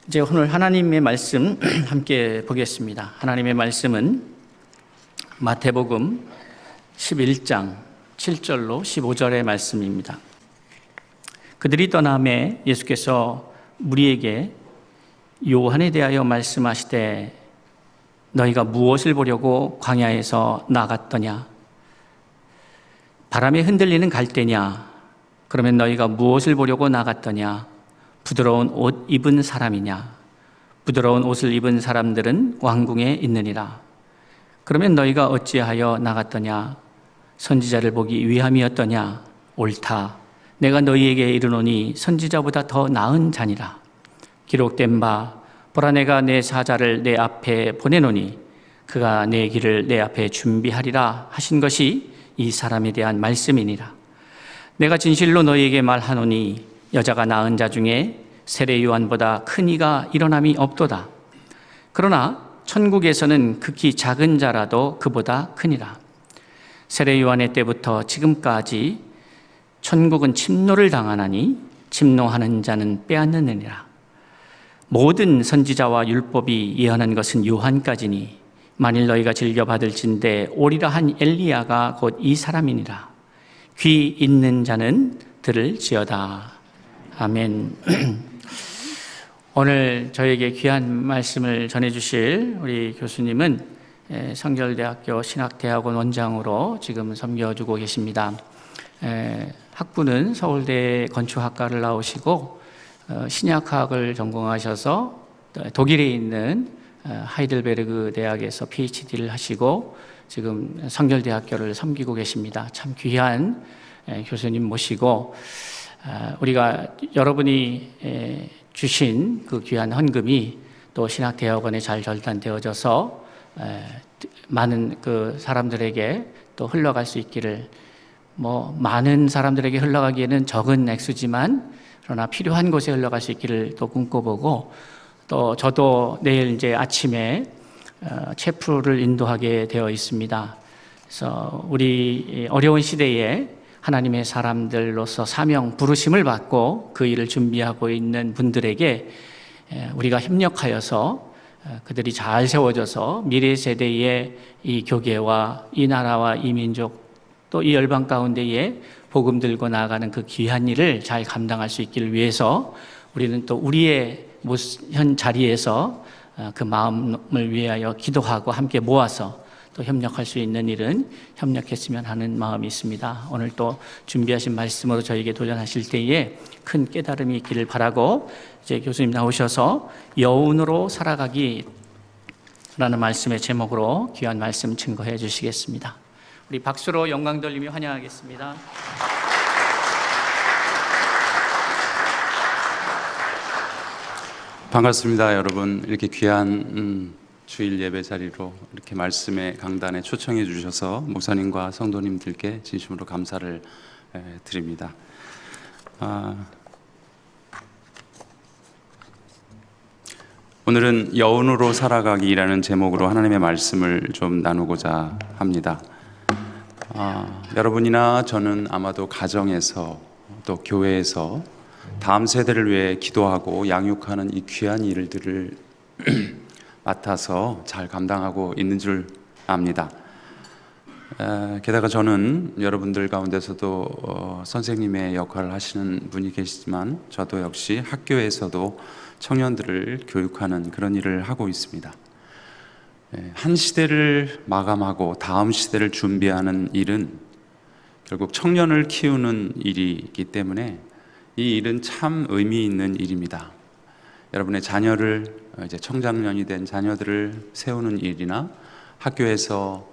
이제 오늘 하나님의 말씀 함께 보겠습니다. 하나님의 말씀은 마태복음 11장 7절로 15절의 말씀입니다. 그들이 떠나매 예수께서 무리에게 요한에 대하여 말씀하시되 너희가 무엇을 보려고 광야에서 나갔더냐? 바람에 흔들리는 갈대냐? 그러면 너희가 무엇을 보려고 나갔더냐? 부드러운 옷 입은 사람이냐? 부드러운 옷을 입은 사람들은 왕궁에 있느니라. 그러면 너희가 어찌하여 나갔더냐? 선지자를 보기 위함이었더냐? 옳다. 내가 너희에게 이르노니 선지자보다 더 나은 자니라. 기록된 바 보라 내가 내 사자를 내 앞에 보내노니 그가 내 길을 내 앞에 준비하리라 하신 것이 이 사람에 대한 말씀이니라. 내가 진실로 너희에게 말하노니 여자가 낳은 자 중에 세례 요한보다 큰 이가 일어남이 없도다. 그러나 천국에서는 극히 작은 자라도 그보다 크니라. 세례 요한의 때부터 지금까지 천국은 침노를 당하나니 침노하는 자는 빼앗느니라. 모든 선지자와 율법이 예언한 것은 요한까지니 만일 너희가 즐겨 받을진대 오리라 한 엘리야가 곧 이 사람이니라. 귀 있는 자는 들을지어다. 아멘. 오늘 저에게 귀한 말씀을 전해주실 우리 교수님은 성결대학교 신학대학원 원장으로 지금 섬겨주고 계십니다. 학부는 서울대 건축학과를 나오시고 신약학을 전공하셔서 독일에 있는 하이델베르그 대학에서 PhD를 하시고 지금 성결대학교를 섬기고 계십니다. 참 귀한 교수님 모시고 우리가 여러분이 주신 그 귀한 헌금이 또 신학대학원에 잘 절단되어져서 많은 그 사람들에게 또 흘러갈 수 있기를, 많은 사람들에게 흘러가기에는 적은 액수지만 그러나 필요한 곳에 흘러갈 수 있기를 또 꿈꿔보고, 또 저도 내일 이제 아침에 체프를 인도하게 되어 있습니다. 그래서 우리 어려운 시대에 하나님의 사람들로서 사명 부르심을 받고 그 일을 준비하고 있는 분들에게 우리가 협력하여서 그들이 잘 세워져서 미래 세대의 이 교계와 이 나라와 이 민족 또 이 열방 가운데에 복음 들고 나아가는 그 귀한 일을 잘 감당할 수 있기를 위해서 우리는 또 우리의 현 자리에서 그 마음을 위하여 기도하고 함께 모아서 또 협력할 수 있는 일은 협력했으면 하는 마음이 있습니다. 오늘 또 준비하신 말씀으로 저에게 도전하실 때에 큰 깨달음이 있기를 바라고, 이제 교수님 나오셔서 여운으로 살아가기 라는 말씀의 제목으로 귀한 말씀 증거해 주시겠습니다. 우리 박수로 영광 돌리며 환영하겠습니다. 반갑습니다, 여러분. 이렇게 귀한 주일 예배 자리로 이렇게 말씀의 강단에 초청해 주셔서 목사님과 성도님들께 진심으로 감사를 드립니다. 오늘은 여운으로 살아가기라는 제목으로 하나님의 말씀을 좀 나누고자 합니다. 여러분이나 저는 아마도 가정에서 또 교회에서 다음 세대를 위해 기도하고 양육하는 이 귀한 일들을 맡아서 잘 감당하고 있는 줄 압니다. 게다가 저는 여러분들 가운데서도 선생님의 역할을 하시는 분이 계시지만 저도 역시 학교에서도 청년들을 교육하는 그런 일을 하고 있습니다. 한 시대를 마감하고 다음 시대를 준비하는 일은 결국 청년을 키우는 일이기 때문에 이 일은 참 의미 있는 일입니다. 여러분의 자녀를, 이제 청장년이 된 자녀들을 세우는 일이나 학교에서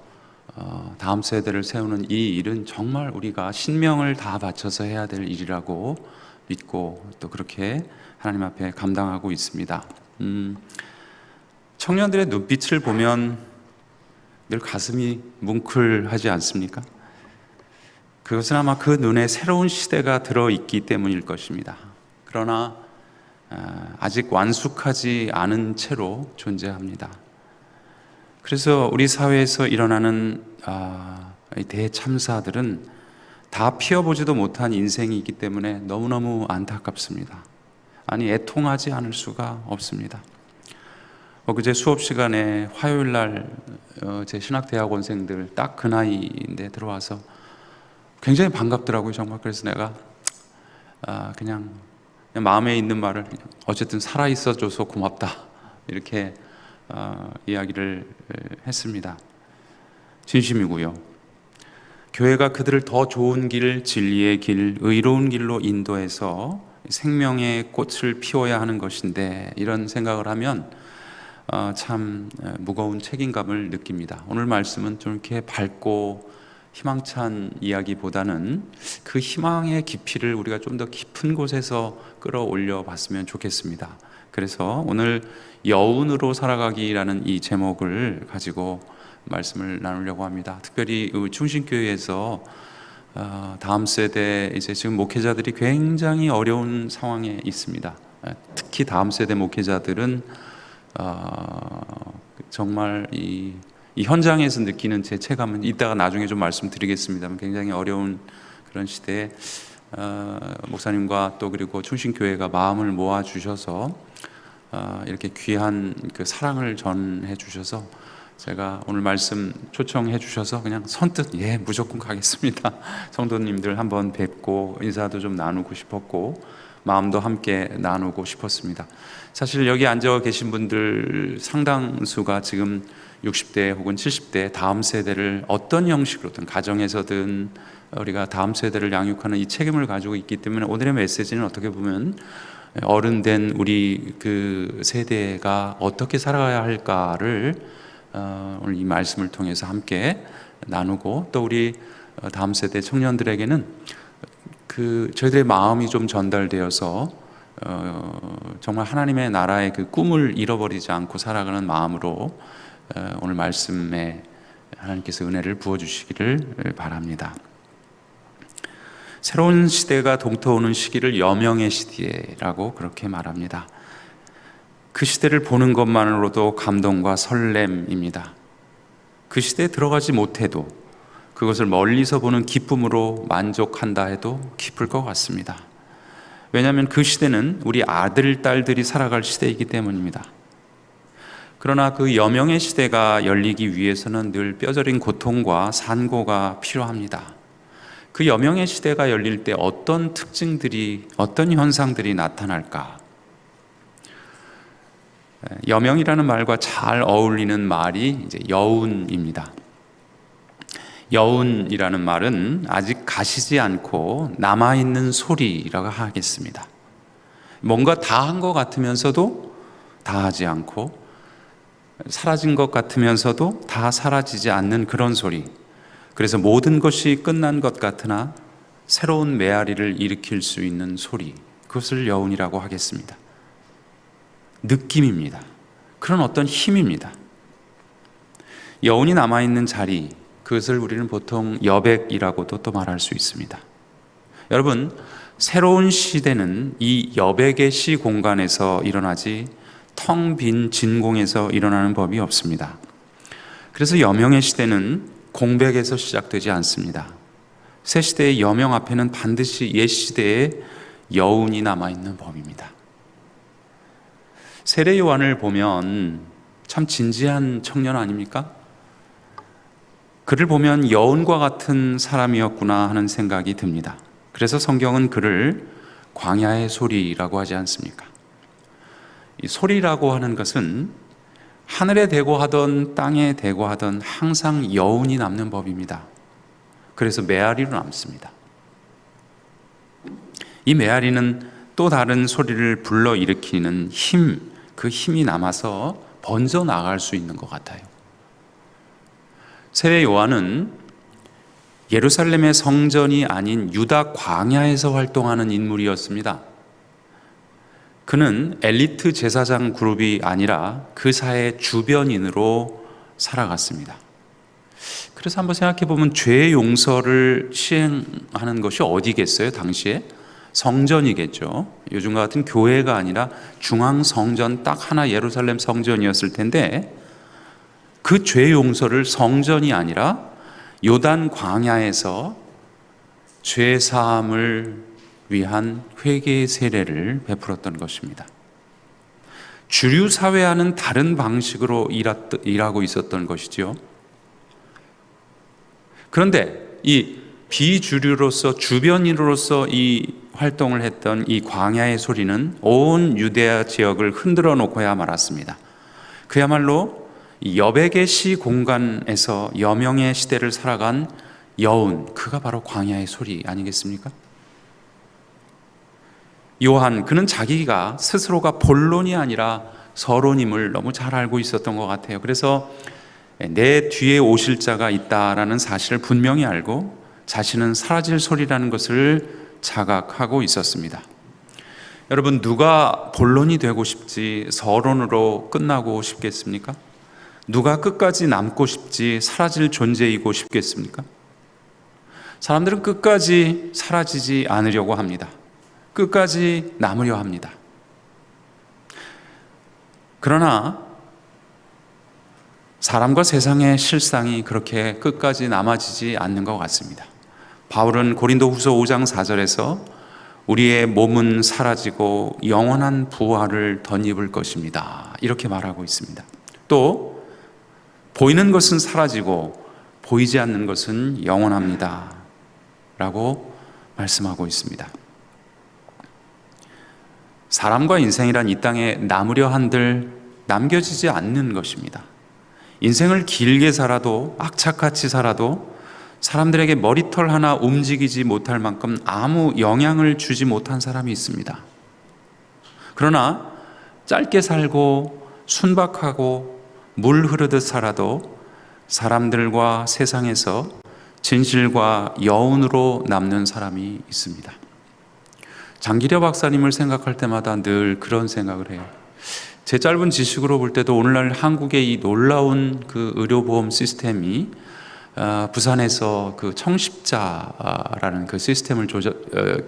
다음 세대를 세우는 이 일은 정말 우리가 신명을 다 바쳐서 해야 될 일이라고 믿고 또 그렇게 하나님 앞에 감당하고 있습니다. 청년들의 눈빛을 보면 늘 가슴이 뭉클하지 않습니까? 그것은 아마 그 눈에 새로운 시대가 들어있기 때문일 것입니다. 그러나 아직 완숙하지 않은 채로 존재합니다. 그래서 우리 사회에서 일어나는 대참사들은 다 피워보지도 못한 인생이 있기 때문에 너무너무 안타깝습니다. 아니 애통하지 않을 수가 없습니다. 그제 수업 시간에 화요일 날 제 신학대학원생들 딱 그 나이인데 들어와서 굉장히 반갑더라고요, 정말. 그래서 내가 그냥 마음에 있는 말을 어쨌든 살아 있어줘서 고맙다 이렇게 이야기를 했습니다. 진심이고요. 교회가 그들을 더 좋은 길, 진리의 길, 의로운 길로 인도해서 생명의 꽃을 피워야 하는 것인데, 이런 생각을 하면 참 무거운 책임감을 느낍니다. 오늘 말씀은 좀 이렇게 밝고 희망찬 이야기보다는 그 희망의 깊이를 우리가 좀 더 깊은 곳에서 끌어올려 봤으면 좋겠습니다. 그래서 오늘 여운으로 살아가기라는 이 제목을 가지고 말씀을 나누려고 합니다. 특별히 충신교회에서 다음 세대, 이제 지금 목회자들이 굉장히 어려운 상황에 있습니다. 특히 다음 세대 목회자들은 정말 이 현장에서 느끼는 제 체감은 이따가 나중에 좀 말씀드리겠습니다만 굉장히 어려운 그런 시대에 목사님과 또 그리고 충신교회가 마음을 모아 주셔서 이렇게 귀한 그 사랑을 전해 주셔서 제가 오늘 말씀 초청해 주셔서 그냥 선뜻 무조건 가겠습니다. 성도님들 한번 뵙고 인사도 좀 나누고 싶었고 마음도 함께 나누고 싶었습니다. 사실 여기 앉아 계신 분들 상당수가 지금 60대 혹은 70대 다음 세대를 어떤 형식으로든 가정에서든 우리가 다음 세대를 양육하는 이 책임을 가지고 있기 때문에 오늘의 메시지는 어떻게 보면 어른된 우리 그 세대가 어떻게 살아가야 할까를 오늘 이 말씀을 통해서 함께 나누고, 또 우리 다음 세대 청년들에게는 그 저희들의 마음이 좀 전달되어서 정말 하나님의 나라의 그 꿈을 잃어버리지 않고 살아가는 마음으로 오늘 말씀에 하나님께서 은혜를 부어주시기를 바랍니다. 새로운 시대가 동터오는 시기를 여명의 시대라고 그렇게 말합니다. 그 시대를 보는 것만으로도 감동과 설렘입니다. 그 시대에 들어가지 못해도 그것을 멀리서 보는 기쁨으로 만족한다 해도 기쁠 것 같습니다. 왜냐하면 그 시대는 우리 아들, 딸들이 살아갈 시대이기 때문입니다. 그러나 그 여명의 시대가 열리기 위해서는 늘 뼈저린 고통과 산고가 필요합니다. 그 여명의 시대가 열릴 때 어떤 특징들이, 어떤 현상들이 나타날까? 여명이라는 말과 잘 어울리는 말이 이제 여운입니다. 여운이라는 말은 아직 가시지 않고 남아있는 소리라고 하겠습니다. 뭔가 다 한 것 같으면서도 다 하지 않고, 사라진 것 같으면서도 다 사라지지 않는 그런 소리. 그래서 모든 것이 끝난 것 같으나 새로운 메아리를 일으킬 수 있는 소리, 그것을 여운이라고 하겠습니다. 느낌입니다. 그런 어떤 힘입니다. 여운이 남아있는 자리, 그것을 우리는 보통 여백이라고도 또 말할 수 있습니다. 여러분, 새로운 시대는 이 여백의 시 공간에서 일어나지 텅 빈 진공에서 일어나는 법이 없습니다. 그래서 여명의 시대는 공백에서 시작되지 않습니다. 새 시대의 여명 앞에는 반드시 옛 시대의 여운이 남아있는 법입니다. 세례 요한을 보면 참 진지한 청년 아닙니까? 그를 보면 여운과 같은 사람이었구나 하는 생각이 듭니다. 그래서 성경은 그를 광야의 소리라고 하지 않습니까? 이 소리라고 하는 것은 하늘에 대고 하던 땅에 대고 하던 항상 여운이 남는 법입니다. 그래서 메아리로 남습니다. 이 메아리는 또 다른 소리를 불러일으키는 힘, 그 힘이 남아서 번져 나갈 수 있는 것 같아요. 세례 요한은 예루살렘의 성전이 아닌 유다 광야에서 활동하는 인물이었습니다. 그는 엘리트 제사장 그룹이 아니라 그 사회의 주변인으로 살아갔습니다. 그래서 한번 생각해 보면 죄 용서를 시행하는 것이 어디겠어요? 당시에 성전이겠죠. 요즘과 같은 교회가 아니라 중앙 성전 딱 하나 예루살렘 성전이었을 텐데, 그 죄 용서를 성전이 아니라 요단 광야에서 죄 사함을 위한 회개의 세례를 베풀었던 것입니다. 주류 사회와는 다른 방식으로 일하고 있었던 것이지요. 그런데 이 비주류로서 주변인으로서 이 활동을 했던 이 광야의 소리는 온 유대야 지역을 흔들어 놓고야 말았습니다. 그야말로 여백의 시 공간에서 여명의 시대를 살아간 여운, 그가 바로 광야의 소리 아니겠습니까? 요한, 그는 자기가 스스로가 본론이 아니라 서론임을 너무 잘 알고 있었던 것 같아요. 그래서 내 뒤에 오실 자가 있다라는 사실을 분명히 알고 자신은 사라질 소리라는 것을 자각하고 있었습니다. 여러분, 누가 본론이 되고 싶지 서론으로 끝나고 싶겠습니까? 누가 끝까지 남고 싶지 사라질 존재이고 싶겠습니까? 사람들은 끝까지 사라지지 않으려고 합니다. 끝까지 남으려 합니다. 그러나 사람과 세상의 실상이 그렇게 끝까지 남아지지 않는 것 같습니다. 바울은 고린도후서 5장 4절에서 우리의 몸은 사라지고 영원한 부활을 덧입을 것입니다, 이렇게 말하고 있습니다. 또 보이는 것은 사라지고 보이지 않는 것은 영원합니다 라고 말씀하고 있습니다. 사람과 인생이란 이 땅에 남으려 한들 남겨지지 않는 것입니다. 인생을 길게 살아도 악착같이 살아도 사람들에게 머리털 하나 움직이지 못할 만큼 아무 영향을 주지 못한 사람이 있습니다. 그러나 짧게 살고 순박하고 물 흐르듯 살아도 사람들과 세상에서 진실과 여운으로 남는 사람이 있습니다. 장기려 박사님을 생각할 때마다 늘 그런 생각을 해요. 제 짧은 지식으로 볼 때도 오늘날 한국의 이 놀라운 그 의료보험 시스템이 부산에서 그 청십자라는 그 시스템을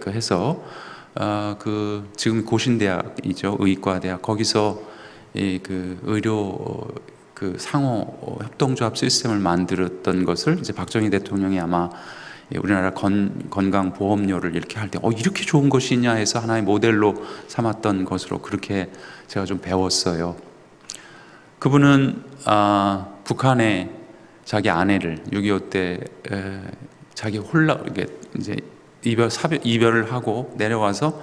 해서 그 지금 고신대학이죠, 의과대학, 거기서 이 그 의료 그 상호 협동조합 시스템을 만들었던 것을 이제 박정희 대통령이 아마 우리나라 건강보험료를 이렇게 할 때 이렇게 좋은 것이 있냐 해서 하나의 모델로 삼았던 것으로 그렇게 제가 좀 배웠어요. 그분은 북한에 자기 아내를 6.25 때 자기 홀라 이제 이별을 하고 내려와서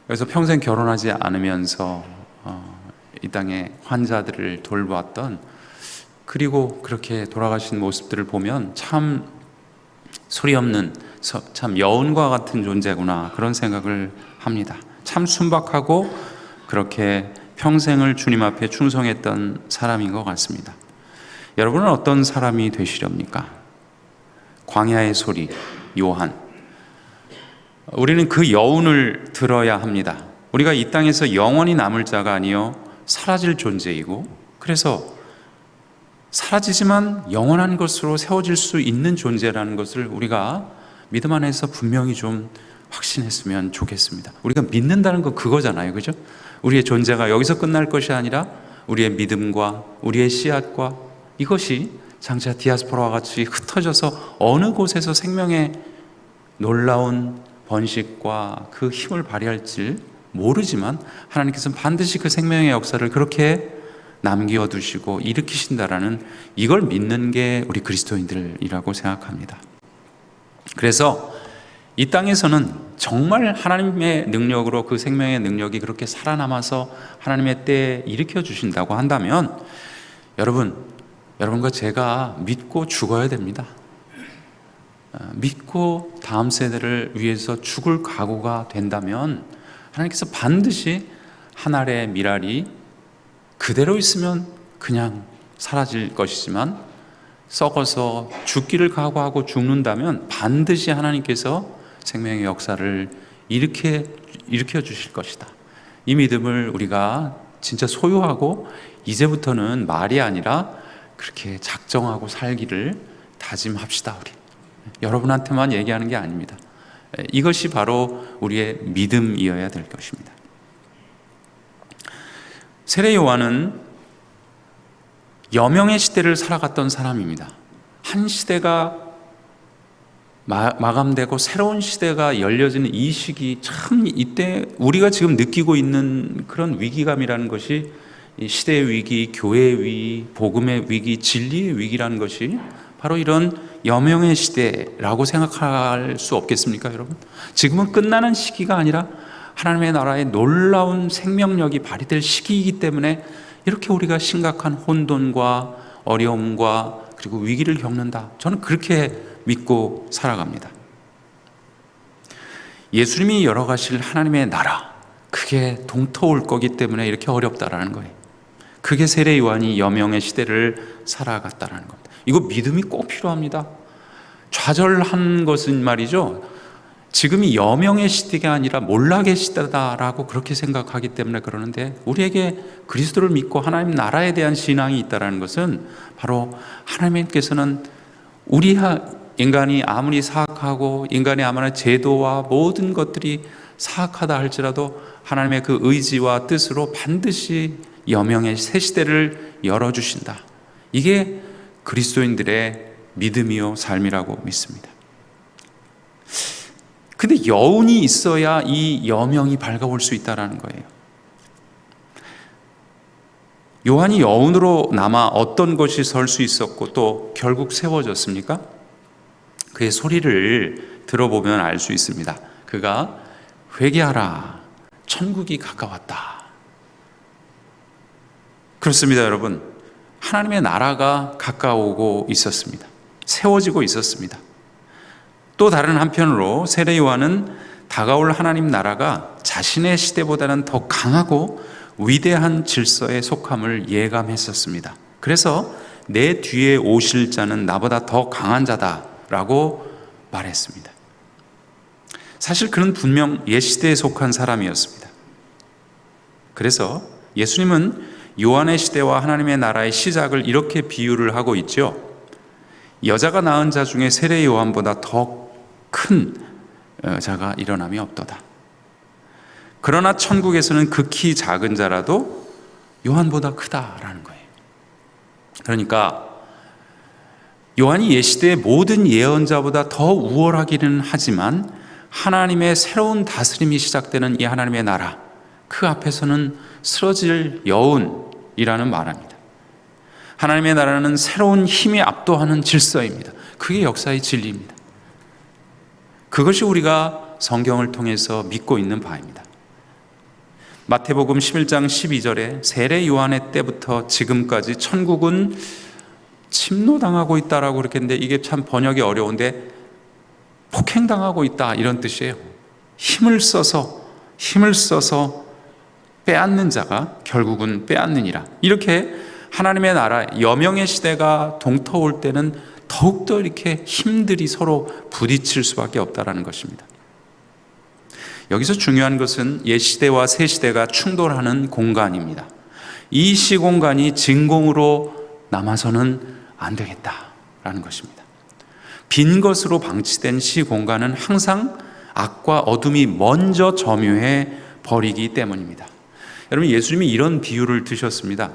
그래서 평생 결혼하지 않으면서 이 땅의 환자들을 돌보았던, 그리고 그렇게 돌아가신 모습들을 보면 참 소리 없는, 참 여운과 같은 존재구나, 그런 생각을 합니다. 참 순박하고 그렇게 평생을 주님 앞에 충성했던 사람인 것 같습니다. 여러분은 어떤 사람이 되시렵니까? 광야의 소리, 요한. 우리는 그 여운을 들어야 합니다. 우리가 이 땅에서 영원히 남을 자가 아니요 사라질 존재이고, 그래서 사라지지만 영원한 것으로 세워질 수 있는 존재라는 것을 우리가 믿음 안에서 분명히 좀 확신했으면 좋겠습니다. 우리가 믿는다는 건 그거잖아요, 그죠? 우리의 존재가 여기서 끝날 것이 아니라 우리의 믿음과 우리의 씨앗과 이것이 장차 디아스포라와 같이 흩어져서 어느 곳에서 생명의 놀라운 번식과 그 힘을 발휘할지 모르지만 하나님께서는 반드시 그 생명의 역사를 그렇게 남겨두시고 일으키신다라는, 이걸 믿는 게 우리 그리스도인들이라고 생각합니다. 그래서 이 땅에서는 정말 하나님의 능력으로 그 생명의 능력이 그렇게 살아남아서 하나님의 때에 일으켜 주신다고 한다면 여러분과 제가 믿고 죽어야 됩니다. 믿고 다음 세대를 위해서 죽을 각오가 된다면 하나님께서 반드시 한 알의 밀알이 그대로 있으면 그냥 사라질 것이지만 썩어서 죽기를 각오하고 죽는다면 반드시 하나님께서 생명의 역사를 일으켜 주실 것이다. 이 믿음을 우리가 진짜 소유하고 이제부터는 말이 아니라 그렇게 작정하고 살기를 다짐합시다. 우리 여러분한테만 얘기하는 게 아닙니다. 이것이 바로 우리의 믿음이어야 될 것입니다. 세례 요한은 여명의 시대를 살아갔던 사람입니다. 한 시대가 마감되고 새로운 시대가 열려지는 이 시기, 참 이때 우리가 지금 느끼고 있는 그런 위기감이라는 것이 이 시대의 위기, 교회의 위기, 복음의 위기, 진리의 위기라는 것이 바로 이런 여명의 시대라고 생각할 수 없겠습니까, 여러분? 지금은 끝나는 시기가 아니라 하나님의 나라의 놀라운 생명력이 발휘될 시기이기 때문에 이렇게 우리가 심각한 혼돈과 어려움과 그리고 위기를 겪는다. 저는 그렇게 믿고 살아갑니다. 예수님이 열어가실 하나님의 나라, 그게 동터올 거기 때문에 이렇게 어렵다라는 거예요. 그게 세례 요한이 여명의 시대를 살아갔다라는 겁니다. 이거 믿음이 꼭 필요합니다. 좌절한 것은 말이죠, 지금이 여명의 시대가 아니라 몰락의 시대다라고 그렇게 생각하기 때문에 그러는데, 우리에게 그리스도를 믿고 하나님 나라에 대한 신앙이 있다는 것은 바로 하나님께서는 우리 인간이 아무리 사악하고 인간의 아무리 제도와 모든 것들이 사악하다 할지라도 하나님의 그 의지와 뜻으로 반드시 여명의 새 시대를 열어주신다. 이게 그리스도인들의 믿음이요 삶이라고 믿습니다. 근데 여운이 있어야 이 여명이 밝아올 수 있다는 거예요. 요한이 여운으로 남아 어떤 것이 설 수 있었고 또 결국 세워졌습니까? 그의 소리를 들어보면 알 수 있습니다. 그가 회개하라, 천국이 가까웠다. 그렇습니다, 여러분. 하나님의 나라가 가까우고 있었습니다. 세워지고 있었습니다. 또 다른 한편으로 세례 요한은 다가올 하나님 나라가 자신의 시대보다는 더 강하고 위대한 질서에 속함을 예감했었습니다. 그래서 내 뒤에 오실 자는 나보다 더 강한 자다라고 말했습니다. 사실 그는 분명 옛 시대에 속한 사람이었습니다. 그래서 예수님은 요한의 시대와 하나님의 나라의 시작을 이렇게 비유를 하고 있죠. 여자가 낳은 자 중에 세례 요한보다 더 큰 자가 일어남이 없도다. 그러나 천국에서는 극히 작은 자라도 요한보다 크다라는 거예요. 그러니까 요한이 옛시대의 모든 예언자보다 더 우월하기는 하지만 하나님의 새로운 다스림이 시작되는 이 하나님의 나라, 그 앞에서는 쓰러질 여운이라는 말입니다. 하나님의 나라는 새로운 힘이 압도하는 질서입니다. 그게 역사의 진리입니다. 그것이 우리가 성경을 통해서 믿고 있는 바입니다. 마태복음 11장 12절에 세례 요한의 때부터 지금까지 천국은 침노당하고 있다라고 그렇게 했는데, 이게 참 번역이 어려운데 폭행당하고 있다 이런 뜻이에요. 힘을 써서 빼앗는 자가 결국은 빼앗느니라. 이렇게 하나님의 나라 여명의 시대가 동터올 때는 더욱더 이렇게 힘들이 서로 부딪힐 수밖에 없다라는 것입니다. 여기서 중요한 것은 옛 시대와 새 시대가 충돌하는 공간입니다. 이 시공간이 진공으로 남아서는 안 되겠다라는 것입니다. 빈 것으로 방치된 시공간은 항상 악과 어둠이 먼저 점유해 버리기 때문입니다. 여러분, 예수님이 이런 비유를 드셨습니다.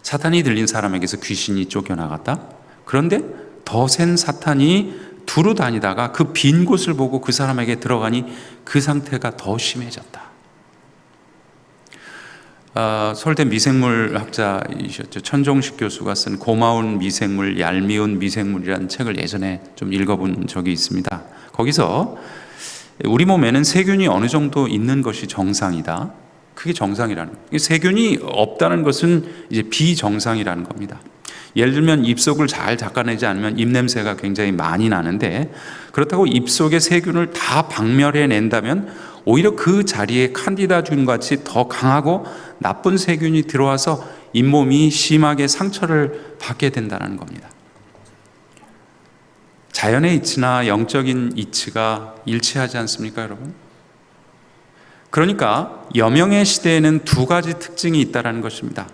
사탄이 들린 사람에게서 귀신이 쫓겨나갔다. 그런데 더 센 사탄이 두루 다니다가 그 빈 곳을 보고 그 사람에게 들어가니 그 상태가 더 심해졌다. 서울대 미생물 학자이셨죠. 천종식 교수가 쓴 고마운 미생물, 얄미운 미생물이라는 책을 예전에 좀 읽어본 적이 있습니다. 거기서 우리 몸에는 세균이 어느 정도 있는 것이 정상이다. 그게 정상이라는 거예요. 세균이 없다는 것은 이제 비정상이라는 겁니다. 예를 들면 입속을 잘 닦아내지 않으면 입냄새가 굉장히 많이 나는데, 그렇다고 입속의 세균을 다 박멸해낸다면 오히려 그 자리에 칸디다균 같이 더 강하고 나쁜 세균이 들어와서 잇몸이 심하게 상처를 받게 된다는 겁니다. 자연의 이치나 영적인 이치가 일치하지 않습니까, 여러분? 그러니까 여명의 시대에는 두 가지 특징이 있다는 것입니다.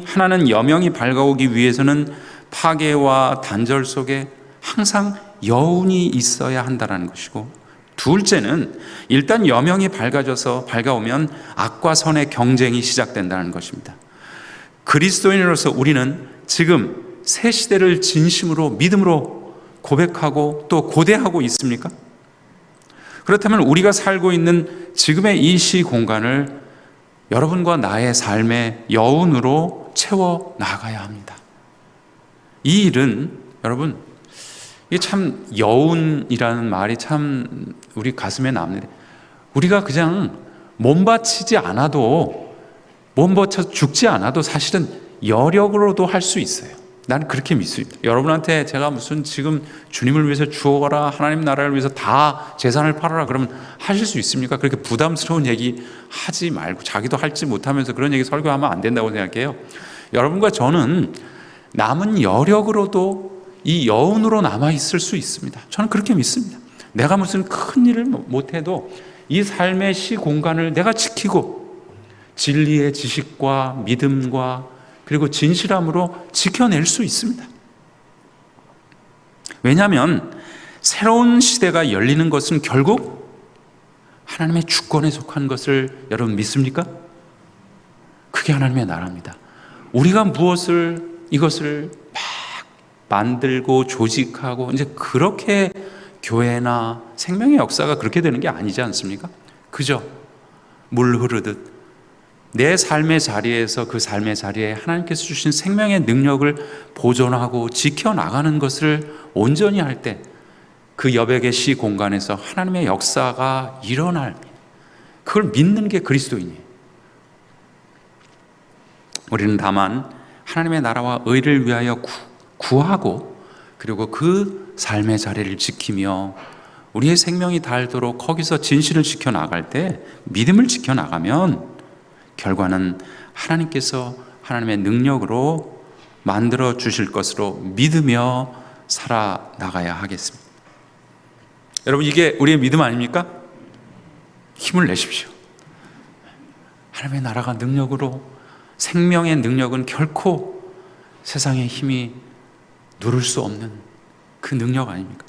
하나는 여명이 밝아오기 위해서는 파괴와 단절 속에 항상 여운이 있어야 한다는 것이고, 둘째는 일단 여명이 밝아오면 악과 선의 경쟁이 시작된다는 것입니다. 그리스도인으로서 우리는 지금 새 시대를 진심으로 믿음으로 고백하고 또 고대하고 있습니까? 그렇다면 우리가 살고 있는 지금의 이 시 공간을 여러분과 나의 삶의 여운으로 채워 나가야 합니다. 이 일은 여러분, 이게 참 여운이라는 말이 참 우리 가슴에 남는데, 우리가 그냥 몸 바치지 않아도, 몸 바쳐 죽지 않아도 사실은 여력으로도 할 수 있어요. 나는 그렇게 믿습니다. 여러분한테 제가 무슨 지금 주님을 위해서 주어라, 하나님 나라를 위해서 다 재산을 팔아라 그러면 하실 수 있습니까? 그렇게 부담스러운 얘기 하지 말고, 자기도 할지 못하면서 그런 얘기 설교하면 안 된다고 생각해요. 여러분과 저는 남은 여력으로도 이 여운으로 남아 있을 수 있습니다. 저는 그렇게 믿습니다. 내가 무슨 큰 일을 못해도 이 삶의 시 공간을 내가 지키고 진리의 지식과 믿음과 그리고 진실함으로 지켜낼 수 있습니다. 왜냐하면 새로운 시대가 열리는 것은 결국 하나님의 주권에 속한 것을 여러분 믿습니까? 그게 하나님의 나라입니다. 우리가 이것을 막 만들고 조직하고 이제 그렇게 교회나 생명의 역사가 그렇게 되는 게 아니지 않습니까? 그죠? 물 흐르듯 내 삶의 자리에서 그 삶의 자리에 하나님께서 주신 생명의 능력을 보존하고 지켜나가는 것을 온전히 할 때 그 여백의 시 공간에서 하나님의 역사가 일어날, 그걸 믿는 게 그리스도인이에요. 우리는 다만 하나님의 나라와 의를 위하여 구하고 그리고 그 삶의 자리를 지키며 우리의 생명이 닳도록 거기서 진실을 지켜나갈 때, 믿음을 지켜나가면 결과는 하나님께서 하나님의 능력으로 만들어 주실 것으로 믿으며 살아나가야 하겠습니다. 여러분, 이게 우리의 믿음 아닙니까? 힘을 내십시오. 하나님의 나라가 능력으로, 생명의 능력은 결코 세상의 힘이 누를 수 없는 그 능력 아닙니까?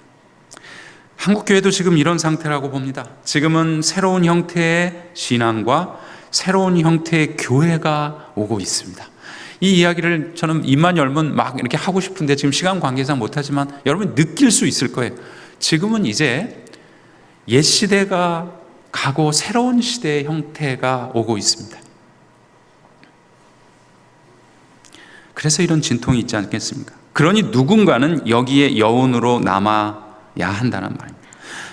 한국교회도 지금 이런 상태라고 봅니다. 지금은 새로운 형태의 신앙과 새로운 형태의 교회가 오고 있습니다. 이 이야기를 저는 입만 열면 막 이렇게 하고 싶은데 지금 시간 관계상 못하지만 여러분 느낄 수 있을 거예요. 지금은 이제 옛 시대가 가고 새로운 시대의 형태가 오고 있습니다. 그래서 이런 진통이 있지 않겠습니까? 그러니 누군가는 여기에 여운으로 남아야 한다는 말입니다.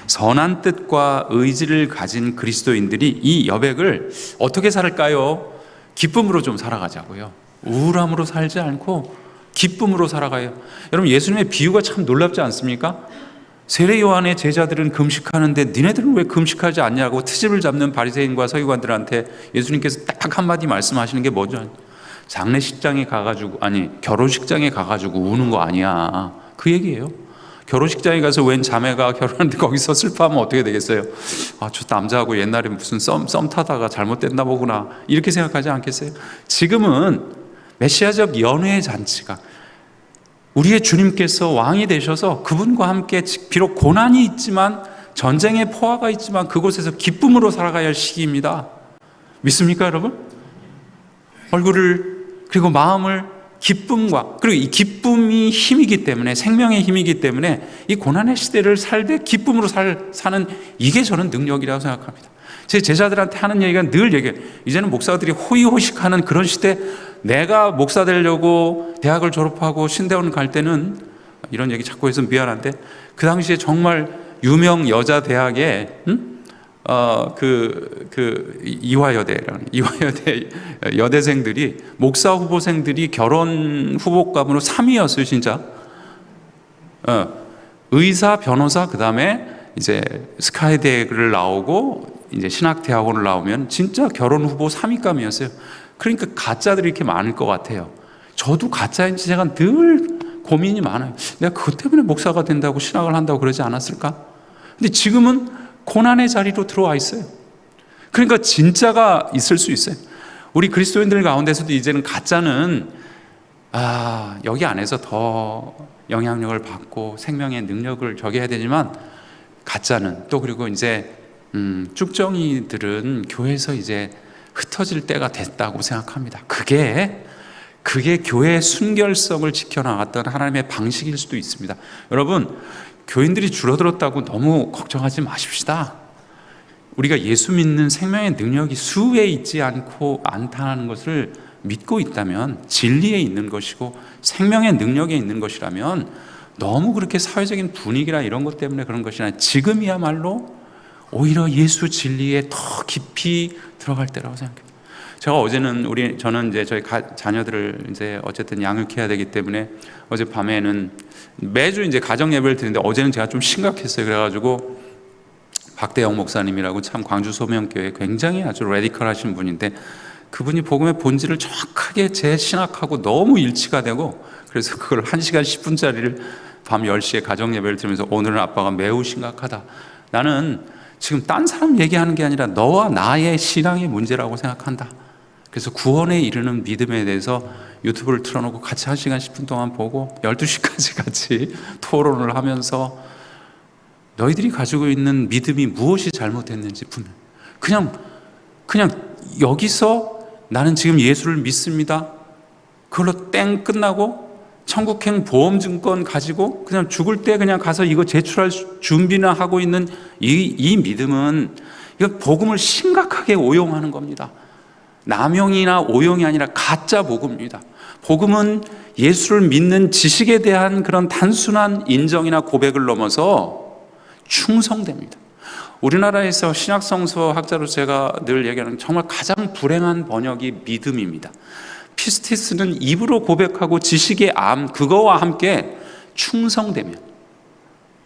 선한 뜻과 의지를 가진 그리스도인들이 이 여백을 어떻게 살까요? 기쁨으로 좀 살아가자고요. 우울함으로 살지 않고 기쁨으로 살아가요. 여러분, 예수님의 비유가 참 놀랍지 않습니까? 세례 요한의 제자들은 금식하는데 니네들은 왜 금식하지 않냐고 트집을 잡는 바리새인과 서기관들한테 예수님께서 딱 한마디 말씀하시는 게 뭐죠? 장례식장에 가가지고, 결혼식장에 가가지고 우는 거 아니야, 그 얘기예요. 결혼식장에 가서 웬 자매가 결혼하는데 거기서 슬퍼하면 어떻게 되겠어요? 저 남자하고 옛날에 무슨 썸 타다가 잘못됐나 보구나, 이렇게 생각하지 않겠어요? 지금은 메시아적 연회의 잔치가, 우리의 주님께서 왕이 되셔서 그분과 함께 비록 고난이 있지만, 전쟁의 포화가 있지만 그곳에서 기쁨으로 살아가야 할 시기입니다. 믿습니까, 여러분? 얼굴을, 그리고 마음을 기쁨과, 그리고 이 기쁨이 힘이기 때문에, 생명의 힘이기 때문에 이 고난의 시대를 살되 기쁨으로 사는, 이게 저는 능력이라고 생각합니다. 제 제자들한테 하는 얘기가 늘 얘기해요. 이제는 목사들이 호의호식하는 그런 시대, 내가 목사 되려고 대학을 졸업하고 신대원 갈 때는, 이런 얘기 자꾸 해서 미안한데, 그 당시에 정말 유명 여자 대학에 이화여대 여대생들이, 목사 후보생들이 결혼 후보감으로 3위였어요, 진짜. 의사, 변호사, 그 다음에 이제 스카이대를 나오고 이제 신학대학원을 나오면 진짜 결혼 후보 3위감이었어요. 그러니까 가짜들이 이렇게 많을 것 같아요. 저도 가짜인지 제가 늘 고민이 많아요. 내가 그것 때문에 목사가 된다고 신학을 한다고 그러지 않았을까? 근데 지금은 고난의 자리로 들어와 있어요. 그러니까 진짜가 있을 수 있어요. 우리 그리스도인들 가운데서도 이제는 가짜는 여기 안에서 더 영향력을 받고 생명의 능력을 저기 해야 되지만, 가짜는 또, 그리고 이제 쭉정이들은 교회에서 이제 흩어질 때가 됐다고 생각합니다. 그게 그게 교회의 순결성을 지켜나갔던 하나님의 방식일 수도 있습니다. 여러분, 교인들이 줄어들었다고 너무 걱정하지 마십시다. 우리가 예수 믿는 생명의 능력이 수에 있지 않다는 것을 믿고 있다면, 진리에 있는 것이고 생명의 능력에 있는 것이라면, 너무 그렇게 사회적인 분위기나 이런 것 때문에 그런 것이 아니라 지금이야말로 오히려 예수 진리에 더 깊이 들어갈 때라고 생각해요. 제가 어제는 저는 이제 저희 자녀들을 이제 어쨌든 양육해야 되기 때문에 어제 밤에는 매주 이제 가정 예배를 드리는데, 어제는 제가 좀 심각했어요. 그래가지고 박대영 목사님이라고 참 광주 소명교회 굉장히 아주 레디컬하신 분인데, 그분이 복음의 본질을 정확하게 재신학하고 너무 일치가 되고, 그래서 그걸 1시간 10분짜리를 밤 10시에 가정 예배를 들으면서, 오늘은 아빠가 매우 심각하다. 나는 지금 딴 사람 얘기하는 게 아니라 너와 나의 신앙의 문제라고 생각한다. 그래서 구원에 이르는 믿음에 대해서 유튜브를 틀어놓고 같이 1시간 10분 동안 보고 12시까지 같이 토론을 하면서, 너희들이 가지고 있는 믿음이 무엇이 잘못됐는지 그냥 여기서 나는 지금 예수를 믿습니다, 그걸로 땡 끝나고 천국행 보험증권 가지고 그냥 죽을 때 그냥 가서 이거 제출할 준비나 하고 있는 이 믿음은, 이거 복음을 심각하게 오용하는 겁니다. 남용이나 오용이 아니라 가짜 복음입니다. 복음은 예수를 믿는 지식에 대한 그런 단순한 인정이나 고백을 넘어서 충성됩니다. 우리나라에서 신약성서 학자로 제가 늘 얘기하는 정말 가장 불행한 번역이 믿음입니다. 피스티스는 입으로 고백하고 지식의 암, 그거와 함께 충성되면,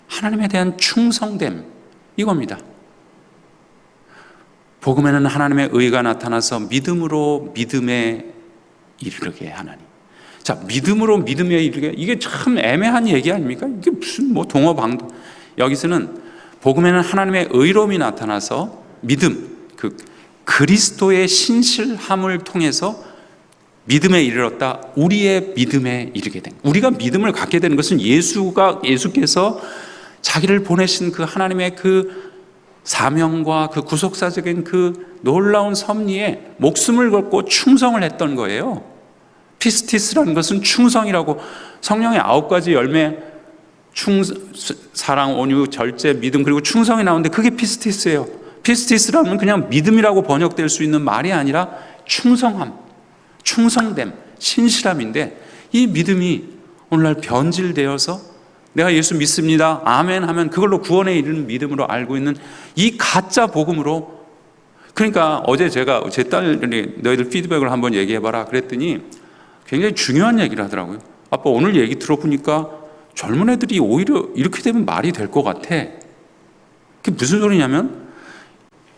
하나님에 대한 충성됨, 이겁니다. 복음에는 하나님의 의가 나타나서 믿음으로 믿음에 이르게 하나니. 자, 믿음으로 믿음에 이르게, 이게 참 애매한 얘기 아닙니까? 이게 무슨 동어방도. 여기서는 복음에는 하나님의 의로움이 나타나서 믿음, 그리스도의 신실함을 통해서 믿음에 이르렀다. 우리의 믿음에 이르게 된. 우리가 믿음을 갖게 되는 것은 예수께서 자기를 보내신 그 하나님의 그 사명과 그 구속사적인 그 놀라운 섭리에 목숨을 걸고 충성을 했던 거예요. 피스티스라는 것은 충성이라고, 성령의 9가지 열매, 사랑, 온유, 절제, 믿음, 그리고 충성이 나오는데 그게 피스티스예요. 피스티스라면 그냥 믿음이라고 번역될 수 있는 말이 아니라 충성함, 충성됨, 신실함인데, 이 믿음이 오늘날 변질되어서 내가 예수 믿습니다, 아멘 하면 그걸로 구원에 이르는 믿음으로 알고 있는 이 가짜 복음으로. 그러니까 어제 제가 제 딸이 너희들 피드백을 한번 얘기해봐라 그랬더니 굉장히 중요한 얘기를 하더라고요. 아빠, 오늘 얘기 들어보니까 젊은 애들이 오히려 이렇게 되면 말이 될 것 같아. 그게 무슨 소리냐면,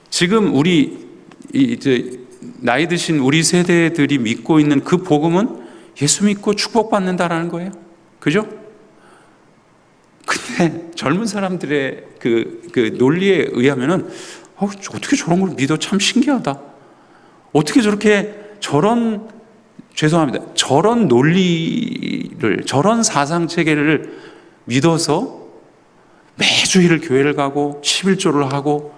지금 우리 이제 나이 드신 우리 세대들이 믿고 있는 그 복음은 예수 믿고 축복받는다라는 거예요. 그죠? 근데 젊은 사람들의 그 논리에 의하면은, 어떻게 저런 걸 믿어? 참 신기하다. 어떻게 저런 논리를, 저런 사상 체계를 믿어서 매주일 교회를 가고 11조를 하고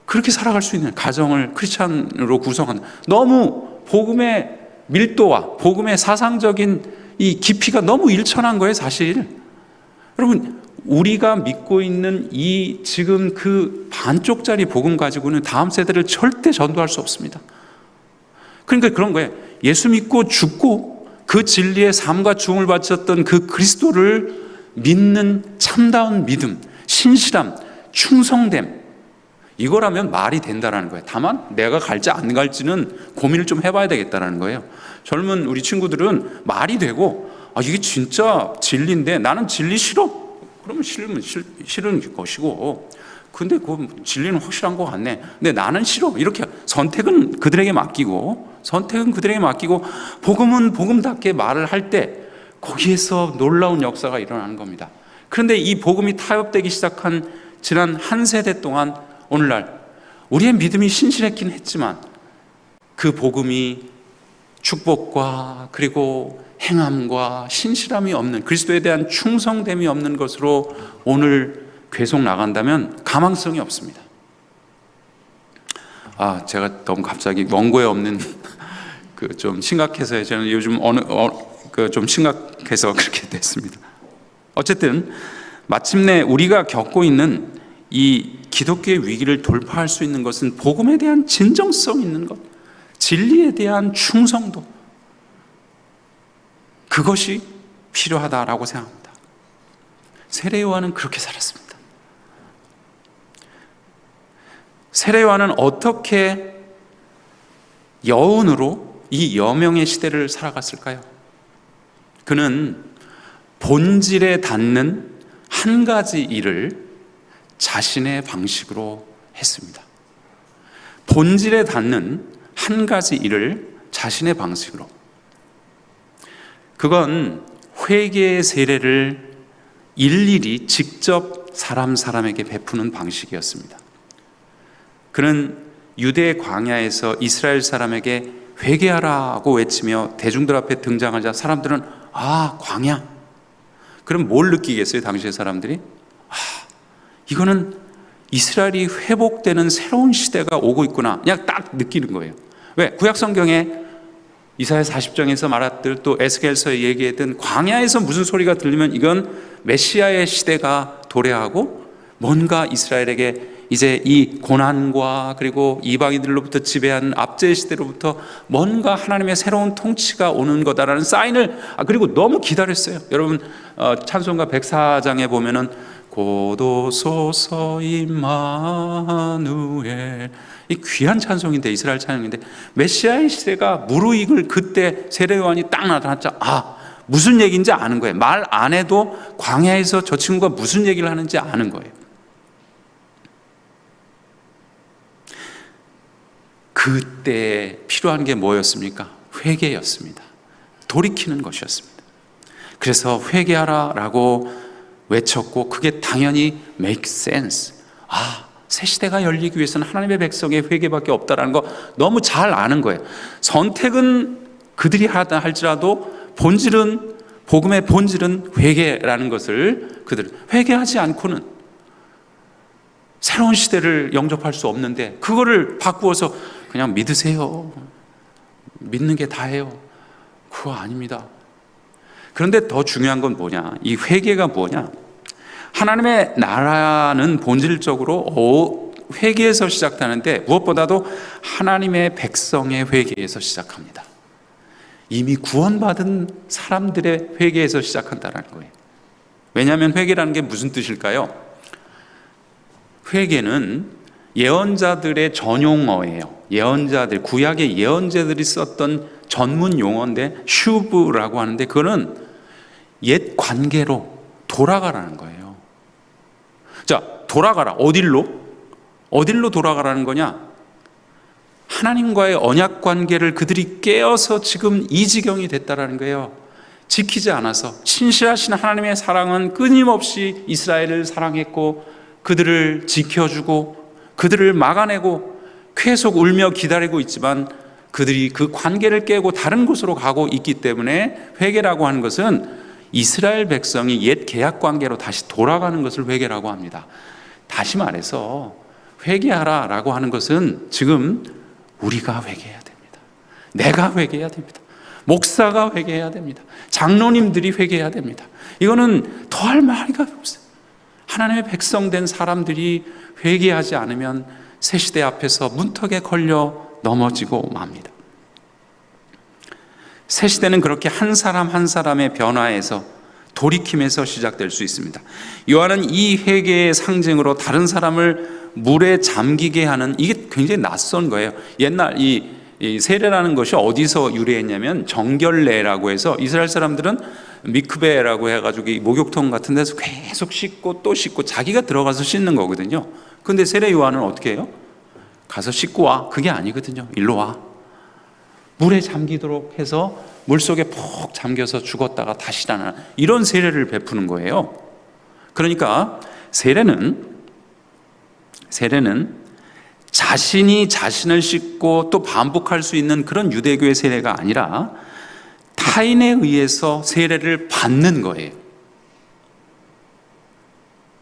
그렇게 살아갈 수 있는 가정을 크리스찬으로 구성하는, 너무 복음의 밀도와 복음의 사상적인 이 깊이가 너무 일천한 거예요, 사실. 여러분, 우리가 믿고 있는 이 지금 그 반쪽짜리 복음 가지고는 다음 세대를 절대 전도할 수 없습니다. 그러니까 그런 거예요. 예수 믿고 죽고 그 진리의 삶과 죽음을 바쳤던 그 그리스도를 믿는 참다운 믿음, 신실함, 충성됨, 이거라면 말이 된다라는 거예요. 다만 내가 갈지 안 갈지는 고민을 좀 해봐야 되겠다라는 거예요. 젊은 우리 친구들은 말이 되고, 이게 진짜 진리인데 나는 진리 싫어. 그러면 싫은 것이고, 근데 그 진리는 확실한 것 같네. 근데 나는 싫어. 이렇게 선택은 그들에게 맡기고, 복음은 복음답게 말을 할 때 거기에서 놀라운 역사가 일어나는 겁니다. 그런데 이 복음이 타협되기 시작한 지난 한 세대 동안 오늘날 우리의 믿음이 신실했긴 했지만 그 복음이 축복과 그리고 행함과 신실함이 없는, 그리스도에 대한 충성됨이 없는 것으로 오늘 계속 나간다면 가망성이 없습니다. 제가 너무 갑자기 원고에 없는 좀 심각해서 저는 요즘 좀 심각해서 그렇게 됐습니다. 어쨌든 마침내 우리가 겪고 있는 이 기독교의 위기를 돌파할 수 있는 것은 복음에 대한 진정성 있는 것, 진리에 대한 충성도, 그것이 필요하다라고 생각합니다. 세례 요한은 그렇게 살았습니다. 세례 요한은 어떻게 여운으로 이 여명의 시대를 살아갔을까요? 그는 본질에 닿는 한 가지 일을 자신의 방식으로 했습니다. 본질에 닿는 한 가지 일을 자신의 방식으로. 그건 회개의 세례를 일일이 직접 사람에게 베푸는 방식이었습니다. 그는 유대 광야에서 이스라엘 사람에게 회개하라고 외치며 대중들 앞에 등장하자 사람들은 광야. 그럼 뭘 느끼겠어요? 당시의 사람들이? 이거는 이스라엘이 회복되는 새로운 시대가 오고 있구나. 그냥 딱 느끼는 거예요. 왜? 구약 성경에 이사야 40장에서 말했듯 또 에스겔서에 얘기했던 광야에서 무슨 소리가 들리면 이건 메시아의 시대가 도래하고 뭔가 이스라엘에게 이제 이 고난과 그리고 이방인들로부터 지배한 압제의 시대로부터 뭔가 하나님의 새로운 통치가 오는 거다라는 사인을 그리고 너무 기다렸어요. 여러분 찬송가 104장에 보면은 고도소서 임마누엘, 이 귀한 찬송인데, 이스라엘 찬송인데 메시아의 시대가 무르익을 그때 세례 요한이 딱 나타났자 무슨 얘기인지 아는 거예요. 말 안 해도 광야에서 저 친구가 무슨 얘기를 하는지 아는 거예요. 그때 필요한 게 뭐였습니까? 회개였습니다. 돌이키는 것이었습니다. 그래서 회개하라라고 외쳤고 그게 당연히 make sense. 새 시대가 열리기 위해서는 하나님의 백성의 회개밖에 없다라는 거 너무 잘 아는 거예요. 선택은 그들이 하다 할지라도 복음의 본질은 회개라는 것을 그들 회개하지 않고는 새로운 시대를 영접할 수 없는데 그거를 바꾸어서 그냥 믿으세요. 믿는 게 다예요. 그거 아닙니다. 그런데 더 중요한 건 뭐냐? 이 회개가 뭐냐? 하나님의 나라는 본질적으로 회개에서 시작하는데 무엇보다도 하나님의 백성의 회개에서 시작합니다. 이미 구원받은 사람들의 회개에서 시작한다는 거예요. 왜냐하면 회개라는 게 무슨 뜻일까요? 회개는 예언자들의 전용어예요. 구약의 예언자들이 썼던 전문 용어인데 슈브라고 하는데 그거는 옛 관계로 돌아가라는 거예요. 자, 돌아가라. 어딜로 돌아가라는 거냐? 하나님과의 언약 관계를 그들이 깨어서 지금 이 지경이 됐다라는 거예요. 지키지 않아서. 신실하신 하나님의 사랑은 끊임없이 이스라엘을 사랑했고 그들을 지켜주고 그들을 막아내고 계속 울며 기다리고 있지만 그들이 그 관계를 깨고 다른 곳으로 가고 있기 때문에 회개라고 하는 것은 이스라엘 백성이 옛 계약 관계로 다시 돌아가는 것을 회개라고 합니다. 다시 말해서 회개하라라고 하는 것은 지금 우리가 회개해야 됩니다. 내가 회개해야 됩니다. 목사가 회개해야 됩니다. 장로님들이 회개해야 됩니다. 이거는 더할 말이가 없어요. 하나님의 백성된 사람들이 회개하지 않으면 새 시대 앞에서 문턱에 걸려 넘어지고 맙니다. 새 시대는 그렇게 한 사람 한 사람의 변화에서 돌이킴에서 시작될 수 있습니다. 요한은 이 회개의 상징으로 다른 사람을 물에 잠기게 하는, 이게 굉장히 낯선 거예요. 옛날 이 세례라는 것이 어디서 유래했냐면 정결례라고 해서 이스라엘 사람들은 미크베라고 해가지고 이 목욕통 같은 데서 계속 씻고 또 씻고 자기가 들어가서 씻는 거거든요. 근데 세례 요한은 어떻게 해요? 가서 씻고 와. 그게 아니거든요. 일로 와. 물에 잠기도록 해서 물속에 푹 잠겨서 죽었다가 다시 일어나는 이런 세례를 베푸는 거예요. 그러니까 세례는 자신이 자신을 씻고 또 반복할 수 있는 그런 유대교의 세례가 아니라 타인에 의해서 세례를 받는 거예요.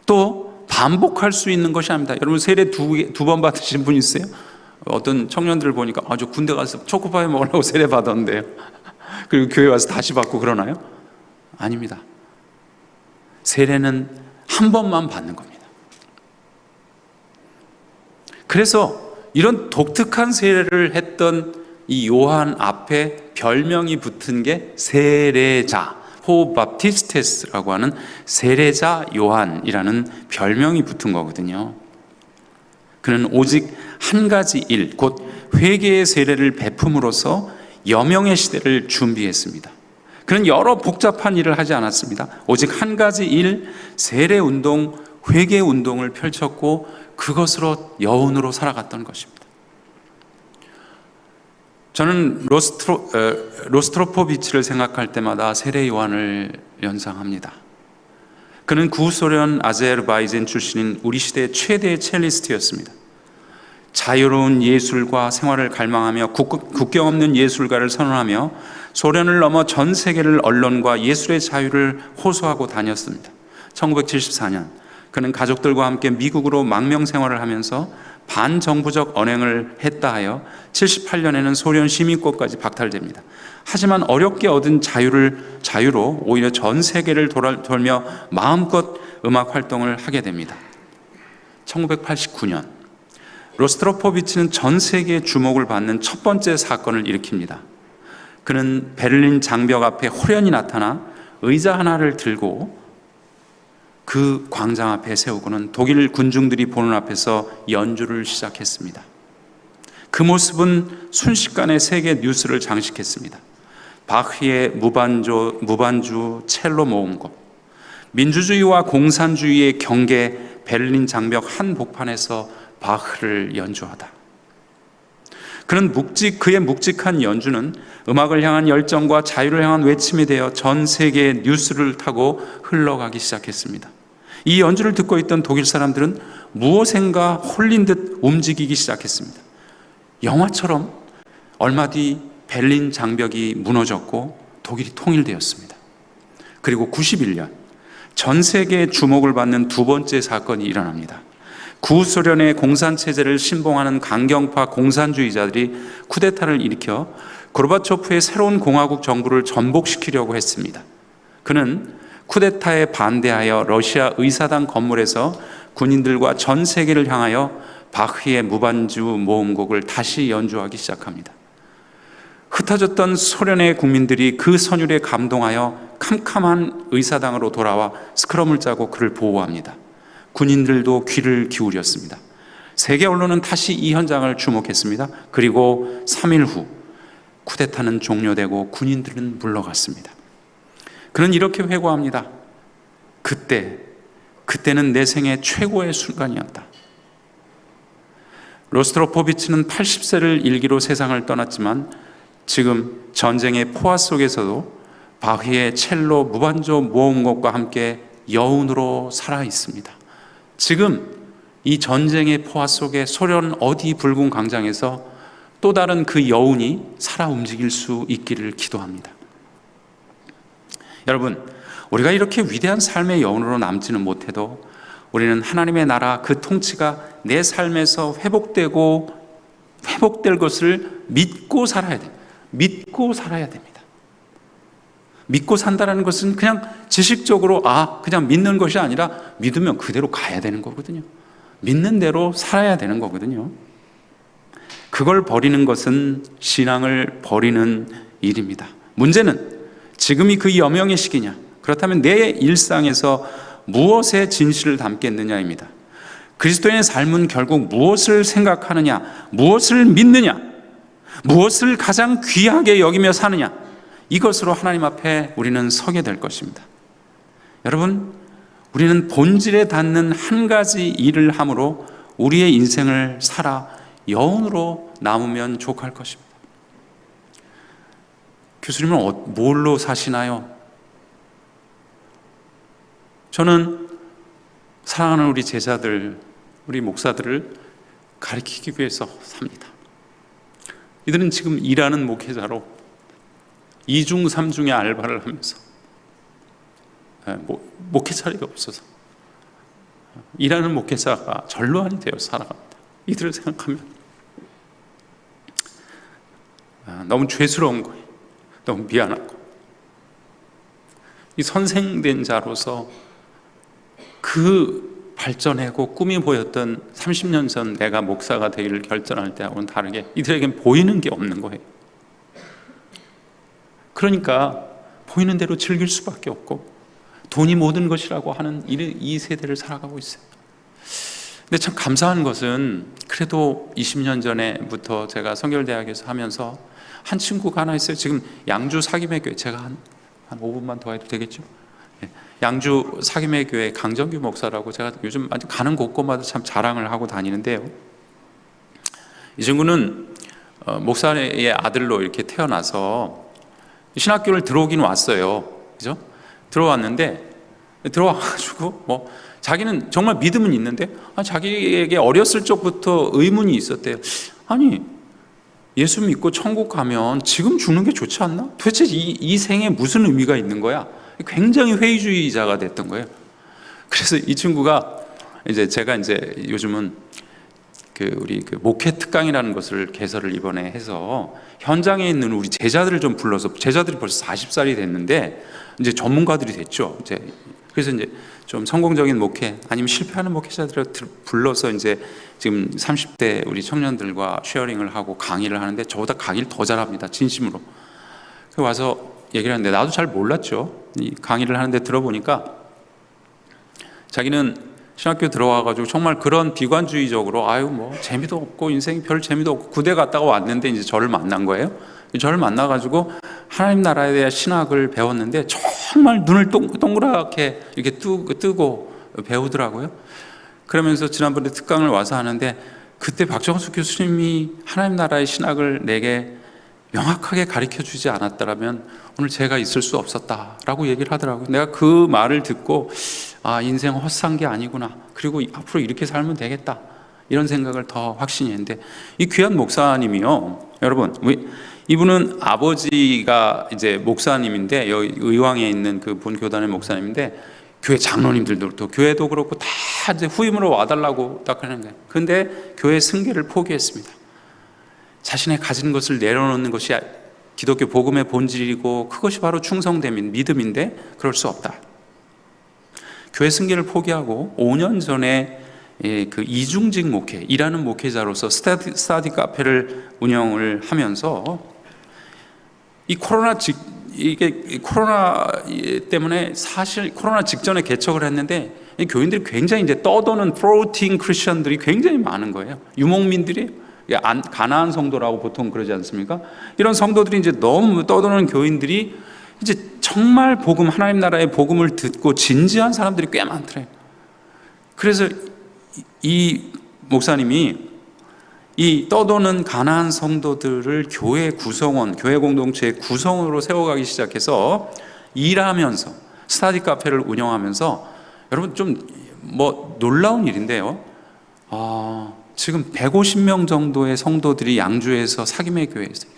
또 반복할 수 있는 것이 아닙니다. 여러분 세례 두 번 받으신 분 있어요? 어떤 청년들 보니까 저 군대 가서 초코파이 먹으려고 세례 받았는데요. 그리고 교회 와서 다시 받고 그러나요? 아닙니다. 세례는 한 번만 받는 겁니다. 그래서 이런 독특한 세례를 했던 이 요한 앞에 별명이 붙은 게 세례자, 호바티스테스라고 하는 세례자 요한이라는 별명이 붙은 거거든요. 그는 오직 한 가지 일, 곧 회개의 세례를 베품으로써 여명의 시대를 준비했습니다. 그는 여러 복잡한 일을 하지 않았습니다. 오직 한 가지 일, 세례운동, 회개운동을 펼쳤고 그것으로 여운으로 살아갔던 것입니다. 저는 로스트로포비치를 생각할 때마다 세례 요한을 연상합니다. 그는 구소련 아제르바이잔 출신인 우리 시대 최대의 첼리스트였습니다. 자유로운 예술과 생활을 갈망하며 국경 없는 예술가를 선언하며 소련을 넘어 전 세계를 언론과 예술의 자유를 호소하고 다녔습니다. 1974년 그는 가족들과 함께 미국으로 망명 생활을 하면서 반정부적 언행을 했다 하여 78년에는 소련 시민권까지 박탈됩니다. 하지만 어렵게 얻은 자유로 오히려 전 세계를 돌며 마음껏 음악 활동을 하게 됩니다. 1989년 로스트로포비치는 전 세계의 주목을 받는 첫 번째 사건을 일으킵니다. 그는 베를린 장벽 앞에 호련히 나타나 의자 하나를 들고 그 광장 앞에 세우고는 독일 군중들이 보는 앞에서 연주를 시작했습니다. 그 모습은 순식간에 세계 뉴스를 장식했습니다. 바흐의 무반주 첼로 모음곡, 민주주의와 공산주의의 경계 베를린 장벽 한복판에서 바흐를 연주하다. 그의 묵직한 연주는 음악을 향한 열정과 자유를 향한 외침이 되어 전 세계의 뉴스를 타고 흘러가기 시작했습니다. 이 연주를 듣고 있던 독일 사람들은 무엇인가 홀린 듯 움직이기 시작했습니다. 영화처럼 얼마 뒤 베를린 장벽이 무너졌고 독일이 통일되었습니다. 그리고 91년 전 세계의 주목을 받는 두 번째 사건이 일어납니다. 구소련의 공산체제를 신봉하는 강경파 공산주의자들이 쿠데타를 일으켜 고르바초프의 새로운 공화국 정부를 전복시키려고 했습니다. 그는 쿠데타에 반대하여 러시아 의사당 건물에서 군인들과 전 세계를 향하여 바흐의 무반주 모음곡을 다시 연주하기 시작합니다. 흩어졌던 소련의 국민들이 그 선율에 감동하여 캄캄한 의사당으로 돌아와 스크럼을 짜고 그를 보호합니다. 군인들도 귀를 기울였습니다. 세계 언론은 다시 이 현장을 주목했습니다. 그리고 3일 후 쿠데타는 종료되고 군인들은 물러갔습니다. 그는 이렇게 회고합니다. 그때는 내 생애 최고의 순간이었다. 로스트로포비치는 80세를 일기로 세상을 떠났지만 지금 전쟁의 포화 속에서도 바흐의 첼로 무반주 모음곡과 함께 여운으로 살아 있습니다. 지금 이 전쟁의 포화 속에 소련 어디 붉은 광장에서 또 다른 그 여운이 살아 움직일 수 있기를 기도합니다. 여러분, 우리가 이렇게 위대한 삶의 여운으로 남지는 못해도 우리는 하나님의 나라 그 통치가 내 삶에서 회복될 것을 믿고 살아야 됩니다. 믿고 살아야 됩니다. 믿고 산다는 것은 그냥 지식적으로 그냥 믿는 것이 아니라 믿으면 그대로 가야 되는 거거든요. 믿는 대로 살아야 되는 거거든요. 그걸 버리는 것은 신앙을 버리는 일입니다. 문제는 지금이 그 여명의 시기냐? 그렇다면 내 일상에서 무엇의 진실을 담겠느냐입니다. 그리스도인의 삶은 결국 무엇을 생각하느냐, 무엇을 믿느냐, 무엇을 가장 귀하게 여기며 사느냐, 이것으로 하나님 앞에 우리는 서게 될 것입니다. 여러분, 우리는 본질에 닿는 한 가지 일을 함으로 우리의 인생을 살아 여운으로 남으면 족할 것입니다. 교수님은 뭘로 사시나요? 저는 사랑하는 우리 제자들, 우리 목사들을 가르치기 위해서 삽니다. 이들은 지금 일하는 목회자로 2중 3중의 알바를 하면서 목회 자리가 없어서 일하는 목회자가 전로안이 되어 살아갑니다. 이들을 생각하면 너무 죄스러운 거예요. 너무 미안하고. 이 선생된 자로서 그 발전하고 꿈이 보였던 30년 전 내가 목사가 되기를 결정할 때하고는 다르게 이들에겐 보이는 게 없는 거예요. 그러니까 보이는 대로 즐길 수밖에 없고 돈이 모든 것이라고 하는 이 세대를 살아가고 있어요. 근데 참 감사한 것은 그래도 20년 전에부터 제가 성결대학에서 하면서 한 친구가 하나 있어요. 지금 양주 사김의 교회, 제가 한 5분만 더 해도 되겠죠? 양주 사김의 교회 강정규 목사라고 제가 요즘 아주 가는 곳곳마다 참 자랑을 하고 다니는데요. 이 친구는 목사의 아들로 이렇게 태어나서 신학교를 들어오긴 왔어요. 그죠? 들어왔는데 들어와가지고 뭐 자기는 정말 믿음은 있는데 자기에게 어렸을 적부터 의문이 있었대요. 아니 예수 믿고 천국 가면 지금 죽는 게 좋지 않나? 도대체 이 생에 무슨 의미가 있는 거야? 굉장히 회의주의자가 됐던 거예요. 그래서 이 친구가 제가 요즘은 우리 목회 특강이라는 것을 개설을 이번에 해서 현장에 있는 우리 제자들을 좀 불러서, 제자들이 벌써 40살이 됐는데 이제 전문가들이 됐죠. 그래서 좀 성공적인 목회 아니면 실패하는 목회자들을 불러서 지금 30대 우리 청년들과 쉐어링을 하고 강의를 하는데 저보다 강의를 더 잘합니다. 진심으로. 와서 얘기를 하는데 나도 잘 몰랐죠. 이 강의를 하는데 들어보니까 자기는 신학교 들어와가지고 정말 그런 비관주의적으로 뭐 재미도 없고 인생이 별 재미도 없고 군대 갔다가 왔는데 이제 저를 만난 거예요. 저를 만나가지고 하나님 나라에 대한 신학을 배웠는데 정말 눈을 동그랗게 이렇게 뜨고 배우더라고요. 그러면서 지난번에 특강을 와서 하는데 그때 박정수 교수님이 하나님 나라의 신학을 내게 명확하게 가르쳐 주지 않았더라면 오늘 제가 있을 수 없었다라고 얘기를 하더라고요. 내가 그 말을 듣고 인생 헛산 게 아니구나. 그리고 앞으로 이렇게 살면 되겠다. 이런 생각을 더 확신이 했는데 이 귀한 목사님이요. 여러분, 이분은 아버지가 목사님인데 여기 의왕에 있는 그 본교단의 목사님인데 교회 장로님들도 교회도 그렇고 다 후임으로 와달라고 딱 하는 거예요. 그런데 교회 승계를 포기했습니다. 자신의 가진 것을 내려놓는 것이 기독교 복음의 본질이고 그것이 바로 충성됨인 믿음인데 그럴 수 없다. 교회 승계를 포기하고 5년 전에 그 이중직 목회, 일하는 목회자로서 스타디 카페를 운영을 하면서 이게 코로나 때문에 사실 코로나 직전에 개척을 했는데 교인들이 굉장히 떠도는 프로틴 크리스천들이 굉장히 많은 거예요. 유목민들이 가나안 성도라고 보통 그러지 않습니까? 이런 성도들이 너무 떠도는 교인들이 정말 하나님 나라의 복음을 듣고 진지한 사람들이 꽤 많더래요. 그래서 이 목사님이 이 떠도는 가나안 성도들을 교회 구성원, 교회 공동체의 구성으로 세워가기 시작해서 일하면서 스타디 카페를 운영하면서 여러분 좀 놀라운 일인데요. 지금 150명 정도의 성도들이 양주에서 사김의 교회에 있어요.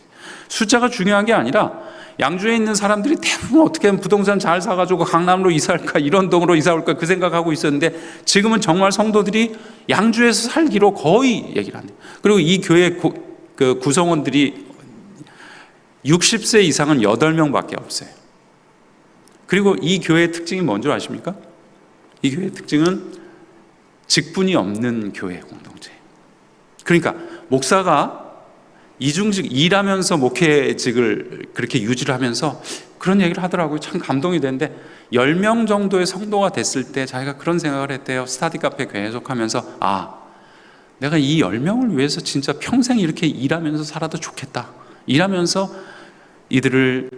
숫자가 중요한 게 아니라 양주에 있는 사람들이 대부분 어떻게 하면 부동산 잘 사가지고 강남으로 이사할까, 이런 동으로 이사올까 그 생각하고 있었는데 지금은 정말 성도들이 양주에서 살기로 거의 얘기를 하네요. 그리고 이 교회 구성원들이 60세 이상은 8명밖에 없어요. 그리고 이 교회의 특징이 뭔 줄 아십니까? 이 교회의 특징은 직분이 없는 교회 공동체예요. 그러니까 목사가 이중직 일하면서 목회직을 그렇게 유지를 하면서 그런 얘기를 하더라고요. 참 감동이 되는데 10명 정도의 성도가 됐을 때 자기가 그런 생각을 했대요. 스타디 카페 계속하면서 내가 이 10명을 위해서 진짜 평생 이렇게 일하면서 살아도 좋겠다. 일하면서 이들을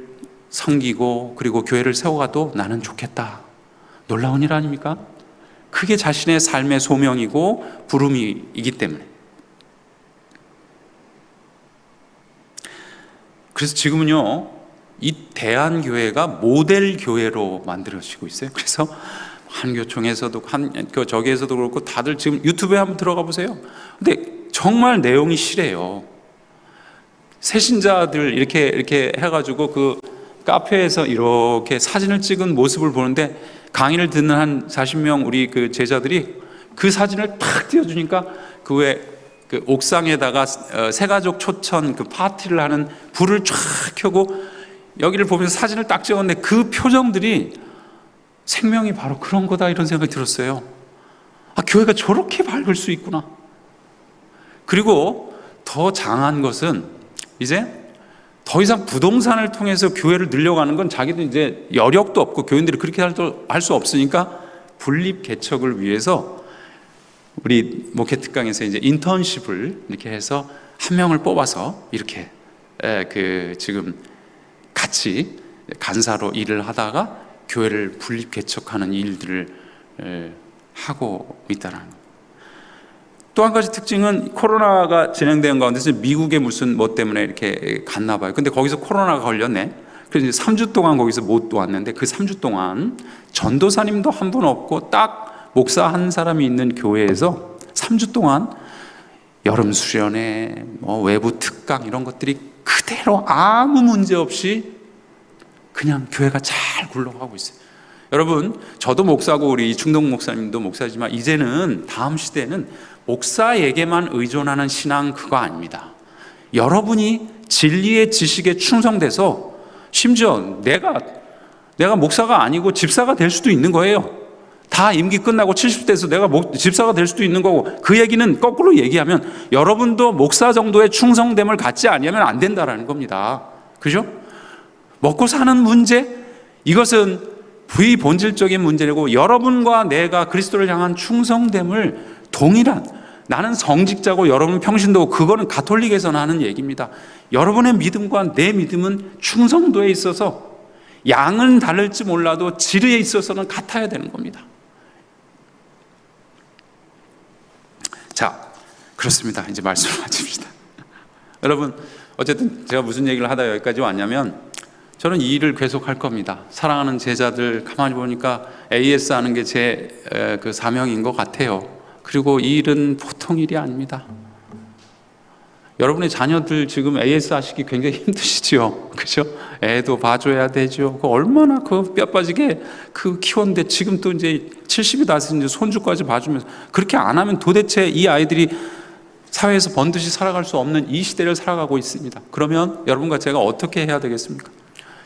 섬기고 그리고 교회를 세워가도 나는 좋겠다. 놀라운 일 아닙니까? 그게 자신의 삶의 소명이고 부름이기 때문에. 그래서 지금은요, 이 대한교회가 모델 교회로 만들어지고 있어요. 그래서 한교총에서도 저기에서도 그렇고 다들 지금 유튜브에 한번 들어가 보세요. 근데 정말 내용이 실해요. 새신자들 이렇게 해가지고 그 카페에서 이렇게 사진을 찍은 모습을 보는데 강의를 듣는 한 40명 우리 그 제자들이 그 사진을 탁 띄워주니까 그 그 옥상에다가 새가족 초천 그 파티를 하는 불을 쫙 켜고 여기를 보면서 사진을 딱 찍었는데 그 표정들이 생명이 바로 그런 거다 이런 생각이 들었어요. 아, 교회가 저렇게 밝을 수 있구나. 그리고 더 장한 것은 이제 더 이상 부동산을 통해서 교회를 늘려가는 건 자기들 이제 여력도 없고 교인들이 그렇게 할 수 없으니까 분립 개척을 위해서 우리 목회 특강에서 이제 인턴십을 이렇게 해서 한 명을 뽑아서 이렇게 그 지금 같이 간사로 일을 하다가 교회를 분립 개척하는 일들을 하고 있다는 거예요. 또 한 가지 특징은 코로나가 진행되는 가운데서 미국의 무슨 뭐 때문에 이렇게 갔나 봐요. 근데 거기서 코로나가 걸렸네. 그래서 이제 3주 동안 거기서 못 왔는데 그 3주 동안 전도사님도 한 분 없고 딱 목사 한 사람이 있는 교회에서 3주 동안 여름 수련회, 뭐 외부 특강 이런 것들이 그대로 아무 문제 없이 그냥 교회가 잘 굴러가고 있어요. 여러분, 저도 목사고 우리 이충동 목사님도 목사지만 이제는 다음 시대는 목사에게만 의존하는 신앙 그거 아닙니다. 여러분이 진리의 지식에 충성돼서 심지어 내가 목사가 아니고 집사가 될 수도 있는 거예요. 다 임기 끝나고 70대에서 내가 집사가 될 수도 있는 거고, 그 얘기는 거꾸로 얘기하면 여러분도 목사 정도의 충성됨을 갖지 않으면 안 된다라는 겁니다. 그죠? 먹고 사는 문제, 이것은 비본질적인 문제고 여러분과 내가 그리스도를 향한 충성됨을 동일한, 나는 성직자고 여러분 평신도고 그거는 가톨릭에서는 하는 얘기입니다. 여러분의 믿음과 내 믿음은 충성도에 있어서 양은 다를지 몰라도 질에 있어서는 같아야 되는 겁니다. 자, 그렇습니다. 이제 말씀을 마칩시다. 여러분, 어쨌든 제가 무슨 얘기를 하다 여기까지 왔냐면 저는 이 일을 계속 할 겁니다. 사랑하는 제자들 가만히 보니까 AS 하는 게 제 그 사명인 것 같아요. 그리고 이 일은 보통 일이 아닙니다. 여러분의 자녀들 지금 AS 하시기 굉장히 힘드시죠? 그죠? 애도 봐줘야 되죠. 그 얼마나 그 뼈 빠지게 그 키웠는데 지금 또 이제 70이 다서 이제 손주까지 봐주면서 그렇게 안 하면 도대체 이 아이들이 사회에서 번듯이 살아갈 수 없는 이 시대를 살아가고 있습니다. 그러면 여러분과 제가 어떻게 해야 되겠습니까?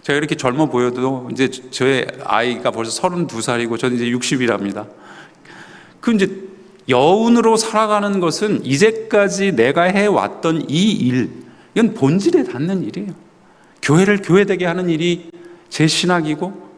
제가 이렇게 젊어 보여도 이제 저의 아이가 벌써 32살이고 저는 이제 60이랍니다. 그 이제 여운으로 살아가는 것은 이제까지 내가 해왔던 이 일, 이건 본질에 닿는 일이에요. 교회를 교회되게 하는 일이 제 신학이고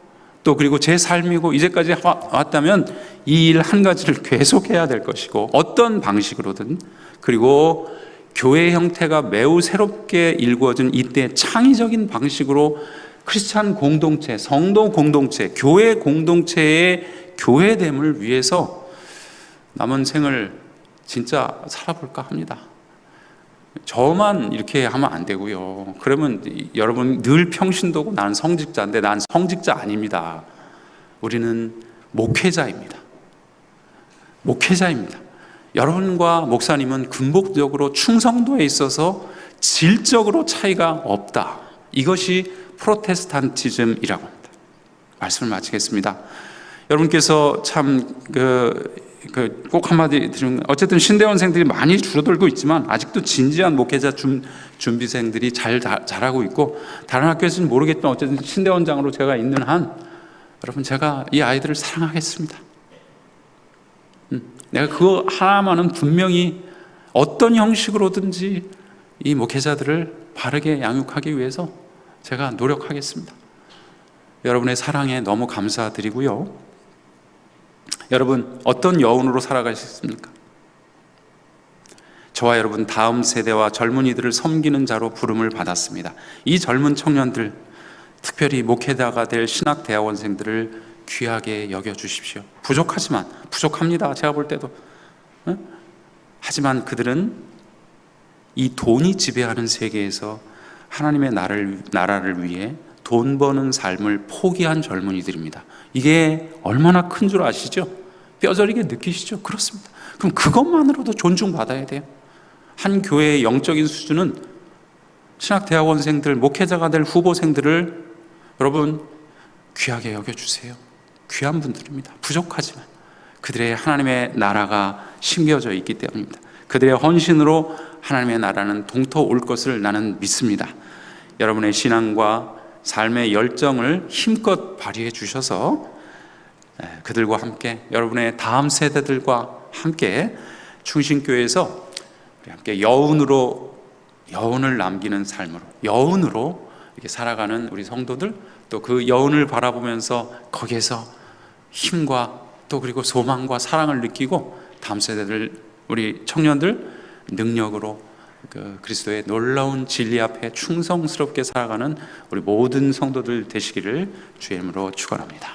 또 그리고 제 삶이고 이제까지 왔다면 이 일 한 가지를 계속해야 될 것이고 어떤 방식으로든, 그리고 교회 형태가 매우 새롭게 일구어진 이때 창의적인 방식으로 크리스찬 공동체, 성도 공동체, 교회 공동체의 교회됨을 위해서 남은 생을 진짜 살아볼까 합니다. 저만 이렇게 하면 안 되고요. 그러면 여러분 늘 평신도고 나는 성직자인데 난 성직자 아닙니다. 우리는 목회자입니다. 목회자입니다. 여러분과 목사님은 근본적으로 충성도에 있어서 질적으로 차이가 없다. 이것이 프로테스탄티즘이라고 합니다. 말씀을 마치겠습니다. 여러분께서 참 꼭 한마디 드리면, 어쨌든 신대원생들이 많이 줄어들고 있지만 아직도 진지한 목회자 준비생들이 잘 자라고 있고, 다른 학교에서는 모르겠지만 어쨌든 신대원장으로 제가 있는 한 여러분 제가 이 아이들을 사랑하겠습니다. 내가 그거 하나만은 분명히 어떤 형식으로든지 이 목회자들을 바르게 양육하기 위해서 제가 노력하겠습니다. 여러분의 사랑에 너무 감사드리고요. 여러분 어떤 여운으로 살아가셨습니까? 저와 여러분 다음 세대와 젊은이들을 섬기는 자로 부름을 받았습니다. 이 젊은 청년들, 특별히 목회자가 될 신학대학원생들을 귀하게 여겨주십시오. 부족합니다. 제가 볼 때도. 하지만 그들은 이 돈이 지배하는 세계에서 하나님의 나라를 위해 돈 버는 삶을 포기한 젊은이들입니다. 이게 얼마나 큰 줄 아시죠? 뼈저리게 느끼시죠? 그렇습니다. 그럼 그것만으로도 존중받아야 돼요. 한 교회의 영적인 수준은 신학대학원생들, 목회자가 될 후보생들을 여러분 귀하게 여겨주세요. 귀한 분들입니다. 부족하지만 그들의 하나님의 나라가 심겨져 있기 때문입니다. 그들의 헌신으로 하나님의 나라는 동토올 것을 나는 믿습니다. 여러분의 신앙과 삶의 열정을 힘껏 발휘해 주셔서 그들과 함께, 여러분의 다음 세대들과 함께 충신교회에서 우리 함께 여운을 남기는 삶으로, 여운으로 이렇게 살아가는 우리 성도들, 또 그 여운을 바라보면서 거기에서 힘과 또 그리고 소망과 사랑을 느끼고 다음 세대들, 우리 청년들 능력으로 그 그리스도의 놀라운 진리 앞에 충성스럽게 살아가는 우리 모든 성도들 되시기를 주의 이름으로 축원합니다.